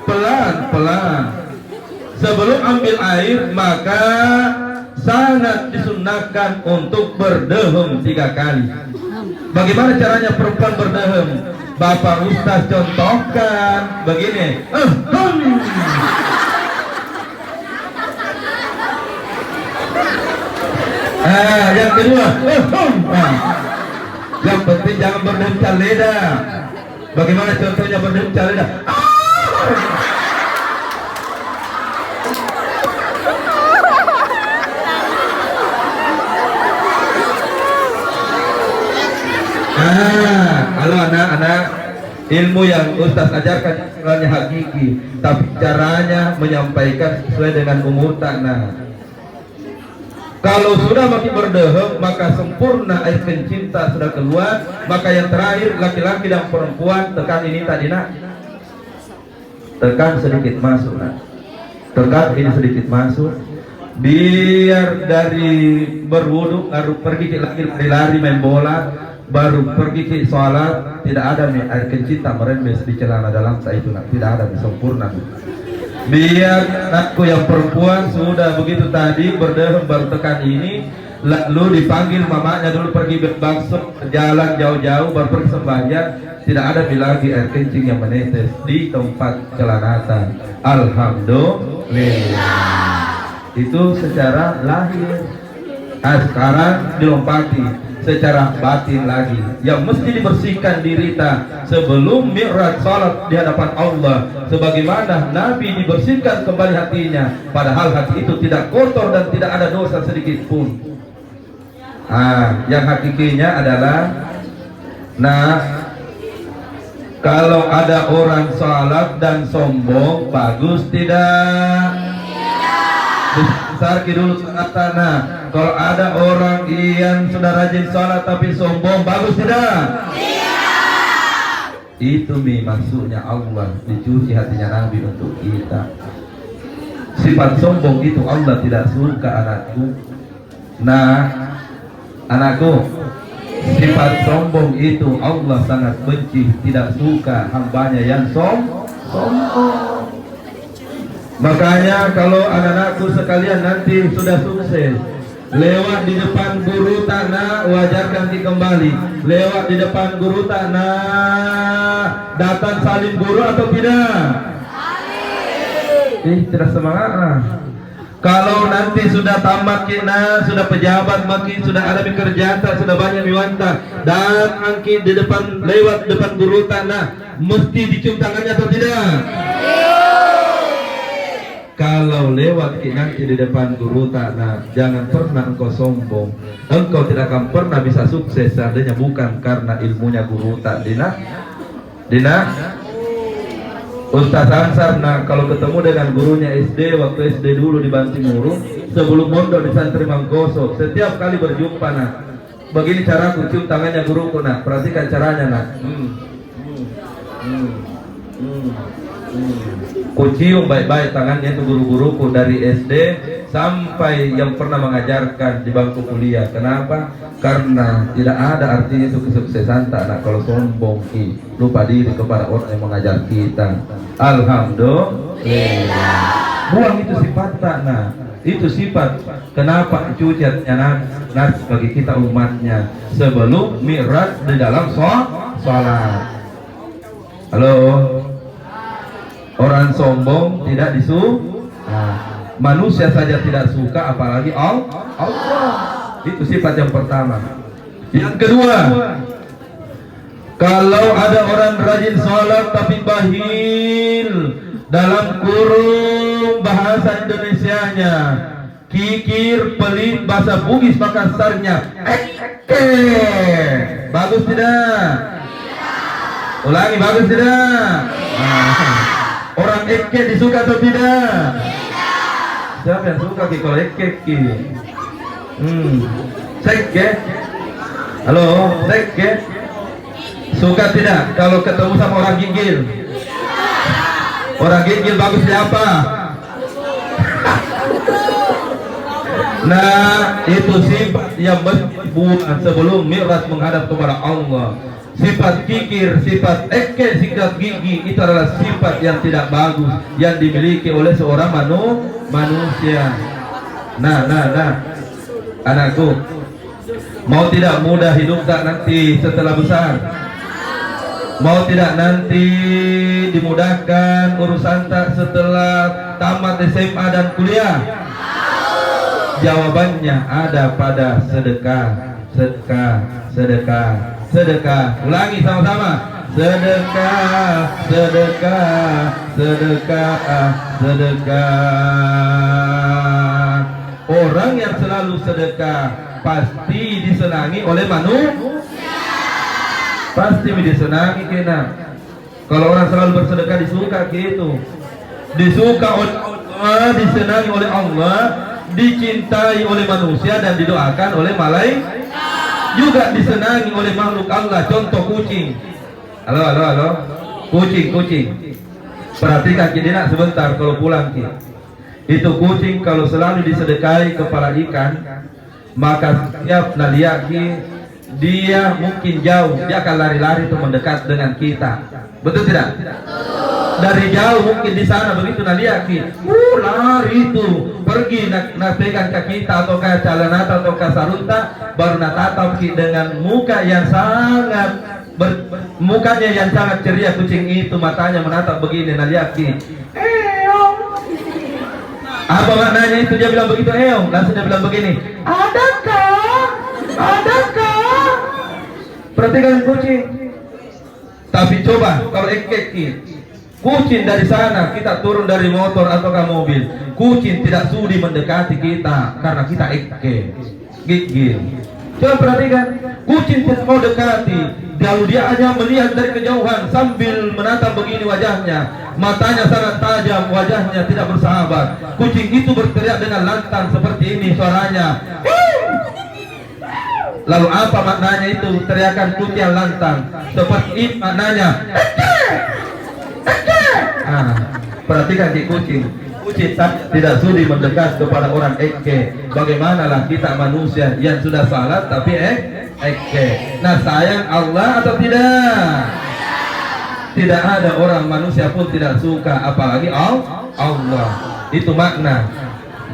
pelan-pelan. Sebelum ambil air maka sangat disunahkan untuk berdehem 3 kali. Bagaimana caranya perempuan berdehem? Bapak Ustaz contohkan begini. Yang kedua, yang penting jangan berdehem caleda. Bagaimana contohnya berdehem caleda? Kalau anak-anak, ilmu yang Ustaz ajarkan caranya hakiki, tapi caranya menyampaikan sesuai dengan umur tanah. Kalau sudah makin berdehem maka sempurna air kencing tak sudah keluar, maka yang terakhir laki-laki dan perempuan tekan ini tadi nak, tekan sedikit masuk nak, tekan ini sedikit masuk, biar dari berwudu baru pergi lagi lari main bola, baru pergi ke sholat, tidak ada nih air kencing tak merembes di celana dalam saya itu nak, tidak ada nih, sempurna. Biar anakku yang perempuan sudah begitu tadi berdehem baru tekan ini, lalu dipanggil mamanya dulu pergi berbakso, jalan jauh-jauh baru pergi sembahyang, tidak ada lagi air kencing yang menetes di tempat celanatan. Alhamdulillah. Itu secara lahir. Sekarang dilompati secara batin lagi, yang mesti dibersihkan diri kita sebelum mi'raj salat di hadapan Allah, sebagaimana Nabi dibersihkan kembali hatinya, padahal hati itu tidak kotor dan tidak ada dosa sedikit pun. Yang hakikinya adalah, kalau ada orang salat dan sombong, bagus tidak? Besar dulu tanah. Kalau ada orang yang sudah rajin sholat tapi sombong, bagus tidak? Tidak. Itu maksudnya Allah dicuci hatinya Nabi untuk kita. Sifat sombong itu Allah tidak suka anakku. Anakku, sifat sombong itu Allah sangat benci, tidak suka hambanya yang sombong. Makanya kalau anak-anakku sekalian nanti sudah sukses, lewat di depan guru tanah, wajarkan kembali. Lewat di depan guru tanah, datang salim guru atau tidak? Salim. Tidak semangat. Kalau nanti sudah tamat kena, sudah pejabat makin, sudah ada pekerjaan, sudah banyak miwanta, dan angkit di depan, lewat depan guru tanah, mesti dicium tangannya atau tidak? Kalau lewat nanti di depan guru tanah, jangan pernah engkau sombong. Engkau tidak akan pernah bisa sukses seandainya bukan karena ilmunya guru tak Dina. Ustaz Ansar, kalau ketemu dengan gurunya SD, waktu SD dulu di Bantimurung, sebelum mondok di Santri Mangkoso, setiap kali berjumpa begini cara aku cium tangannya guruku perhatikan caranya Kucium baik-baik tangannya itu guru-guruku dari SD sampai yang pernah mengajarkan di bangku kuliah. Kenapa? Karena tidak ada artinya itu kesuksesan tak kalau sombong, lupa diri kepada orang yang mengajar kita. Alhamdulillah. Buang itu sifat tak itu sifat. Kenapa cuci hatinya bagi kita umatnya sebelum mi'raj di dalam sholat. Halo. Orang sombong tidak manusia saja tidak suka, apalagi Allah. Itu sifat yang pertama. Yang kedua, kalau ada orang rajin sholat tapi bahil, dalam kurung bahasa Indonesianya, kikir, pelit, bahasa Bugis Makassarnya, bagus tidak? Ulangi, bagus tidak? Orang eke disuka atau tidak? Tidak. Siapa yang suka kalau eke? Seke? Halo, seke? Suka tidak kalau ketemu sama orang gigil? Orang gigil bagus siapa? Itu sifat yang berbuat sebelum mi'raj menghadap kepada Allah. Sifat kikir, sifat eke, sifat gigi itu adalah sifat yang tidak bagus yang dimiliki oleh seorang manusia. Nah, anakku, mau tidak mudah hidup tak nanti setelah besar? Mau tidak nanti dimudahkan urusan tak setelah tamat SMA dan kuliah? Jawabannya ada pada sedekah, sedekah, sedekah, sedekah. Ulangi sama-sama. Sedekah, sedekah, sedekah, sedekah. Orang yang selalu sedekah pasti disenangi oleh manusia. Pasti disenangi kena. Kalau orang selalu bersedekah disuka gitu. Disuka oleh Allah, disenangi oleh Allah, dicintai oleh manusia dan didoakan oleh malaikat. Juga disenangi oleh makhluk Allah. Contoh kucing. Halo. Kucing. Perhatikan kidina sebentar kalau pulang ki. Itu kucing kalau selalu disedekahi kepala ikan, maka setiap naliaki dia mungkin jauh, dia akan lari-lari untuk mendekat dengan kita. Betul tidak? Dari jauh mungkin di sana begitu naliaki, lari itu pergi nak pegang ke kita atau ke calanata atau ke sarunta, baru nak tatap dengan muka yang sangat mukanya yang sangat ceria kucing itu, matanya menatap begini naliaki. Apa maknanya itu? Dia bilang begitu, langsung dia bilang begini, adakah? Perhatikan kucing. Tapi coba kalau kucing dari sana, kita turun dari motor atau ke mobil, kucing tidak sudi mendekati kita karena kita gigil. Coba perhatikan, kucing tidak mau dekati, lalu dia hanya melihat dari kejauhan sambil menatap begini wajahnya, matanya sangat tajam, wajahnya tidak bersahabat. Kucing itu berteriak dengan lantang seperti ini suaranya. Lalu apa maknanya itu teriakan kucing yang lantang? Seperti ini maknanya. Perhatikan di kucing. Kucing tidak sudi mendekat kepada orang Bagaimanalah kita manusia yang sudah salat tapi Nah, sayang Allah atau tidak? Tidak ada orang manusia pun tidak suka, apalagi Allah. Itu makna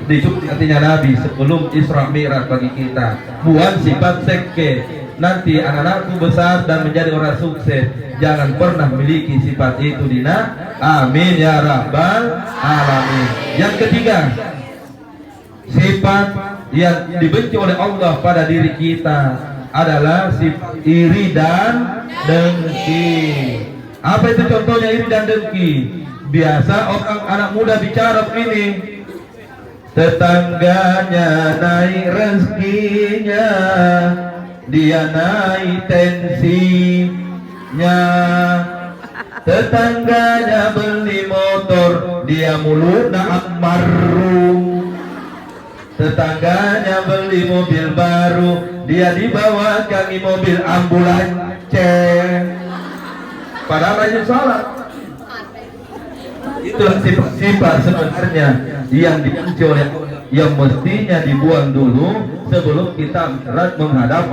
disebut artinya Nabi sebelum Isra Mi'raj bagi kita. Buat sifat seke. Nanti anak-anakku besar dan menjadi orang sukses, jangan pernah miliki sifat itu dina. Amin ya rabbal alamin. Yang ketiga, sifat yang dibenci oleh Allah pada diri kita adalah sifat iri dan dengki. Apa itu contohnya iri dan dengki? Biasa orang anak muda bicara begini, tetangganya naik rezekinya, dia naik tensinya. Tetangganya beli motor, dia mulutnya marung. Tetangganya beli mobil baru, dia dibawakan di mobil ambulans. Padahal rajin salat. Itulah sifat sebenarnya yang dibenci oleh, yang mestinya dibuang dulu sebelum kita menghadap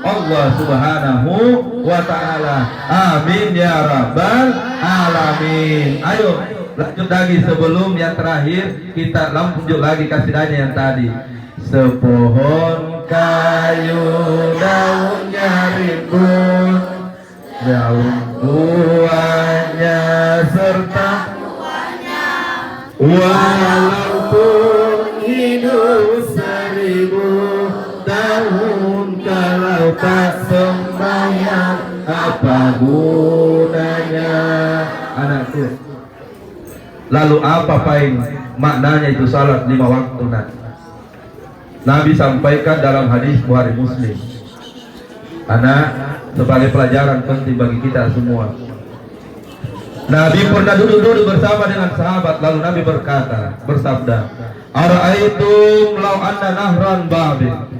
Allah Subhanahu wa ta'ala. Amin ya rabbal alamin. Ayo lanjut lagi sebelum yang terakhir, kita lanjut lagi kasidahnya yang tadi. Sepohon kayu daunnya rimbun, daun buahnya serta walaupun hidup 1000 tahun, kalau tak sembahyang apa gunanya? Anakku, lalu apa maknanya itu salat 5 waktu? Nabi sampaikan dalam hadis Bukhari Muslim. Anak, sebagai pelajaran penting bagi kita semua. Nabi pernah duduk bersama dengan sahabat, lalu Nabi bersabda, "Ara'aitum law anna nahran babin."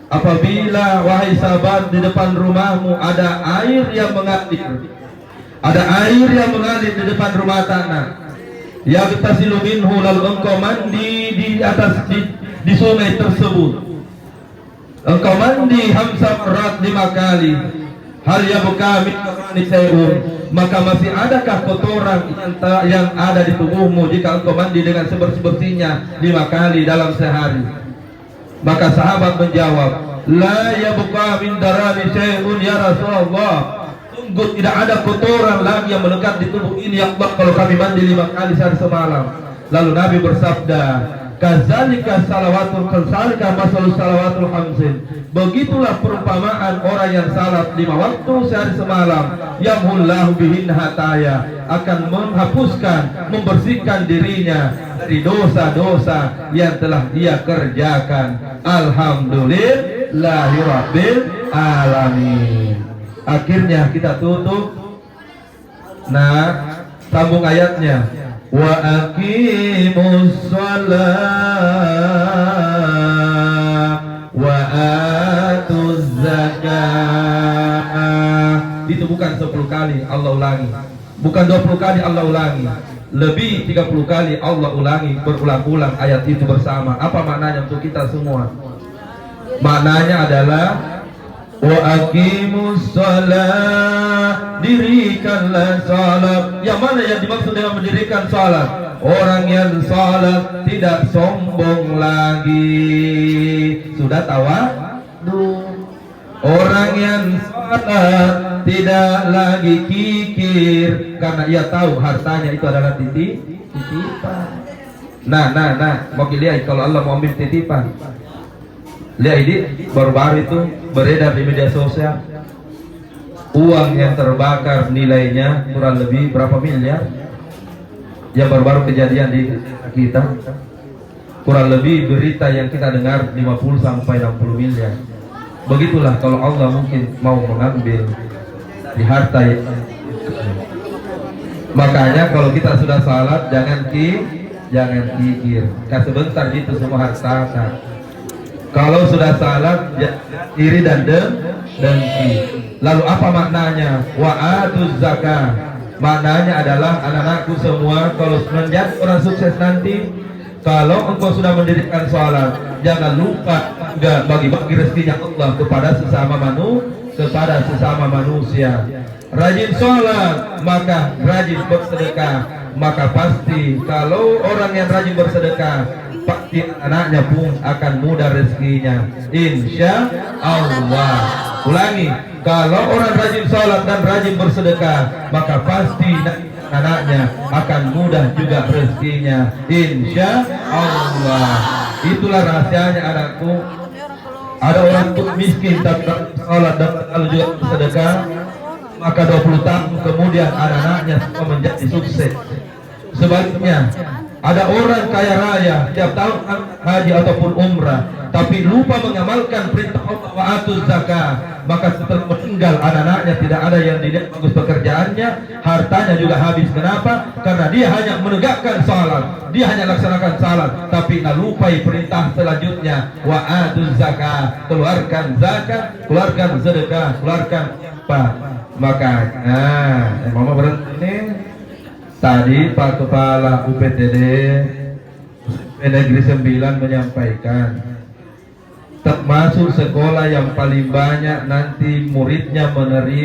Apabila wahai sahabat di depan rumahmu ada air yang mengalir, di depan rumah tanah, yaghtasilu minhu, lalu engkau mandi di atas di sungai tersebut. Engkau mandi 5 kali. hal yabqa min syai'un, maka masih adakah kotoran yang ada di tubuhmu jika engkau mandi dengan sebersih-bersihnya 5 kali dalam sehari? Maka sahabat menjawab, la yabqa min darani syai'un ya Rasulullah. Sungguh tidak ada kotoran lagi yang melekat di tubuh ini ya Allah kalau kami mandi 5 kali sehari semalam. Lalu Nabi bersabda, kazalika masalul salawatul khamsin. Begitulah perumpamaan orang yang salat 5 waktu sehari semalam, yamhullahu bihin hataya, akan menghapuskan, membersihkan dirinya dari dosa-dosa yang telah dia kerjakan. Alhamdulillahirabbil alamin. Akhirnya kita tutup. Nah, sambung ayatnya. Wa aqimus shalah wa atuz zakah. Itu bukan 10 kali Allah ulangi, bukan 20 kali Allah ulangi, lebih 30 kali Allah ulangi berulang-ulang ayat itu bersama. Apa maknanya untuk kita semua? Maknanya adalah wa aqimus shalah, dirikanlah salat. Yang mana yang dimaksud dengan mendirikan salat? Orang yang salat tidak sombong lagi, sudah tawadu. Orang yang salat tidak lagi kikir karena ia tahu hartanya itu adalah titipan. Nah, mau dilihat kalau Allah mau ambil titipan. Lihat ini baru-baru itu beredar di media sosial, uang yang terbakar nilainya kurang lebih berapa miliar. Yang baru-baru kejadian di kita, kurang lebih berita yang kita dengar 50 sampai 60 miliar. Begitulah kalau Allah mungkin mau mengambil di harta. Makanya kalau kita sudah salat jangan kikir. Sebentar gitu semua harta. Kalau sudah salat iri dan dengki. Lalu apa maknanya? Wa atuz zakah. Maknanya adalah anak-anakku semua, kalau menjadi orang sukses nanti, kalau engkau sudah mendirikan salat, jangan lupa bagi-bagi rezekinya Allah kepada sesama manusia. Rajin salat, maka rajin bersedekah. Maka pasti kalau orang yang rajin bersedekah, pasti anaknya pun akan mudah rezekinya, insya Allah. Ulangi, kalau orang rajin salat dan rajin bersedekah, maka pasti anaknya akan mudah juga rezekinya, insya Allah. Itulah rahasianya anakku. Ada orang tuh miskin tapi salat dan juga bersedekah, maka 20 tahun kemudian anak-anaknya semua menjadi sukses. Sebaliknya, ada orang kaya raya tiap tahun haji ataupun umrah, tapi lupa mengamalkan perintah Allah wa atuz zakah, maka setelah meninggal anak-anaknya tidak ada yang dilihat bagus pekerjaannya, hartanya juga habis. Kenapa? Karena dia hanya menegakkan salat, dia hanya laksanakan salat, tapi lupai perintah selanjutnya, wa atuz zakah, keluarkan zakat, keluarkan sedekah, keluarkan apa? Maka mama berhenti ini. Tadi Pak Kepala UPTD Negeri 9 menyampaikan, termasuk sekolah yang paling banyak nanti muridnya menerima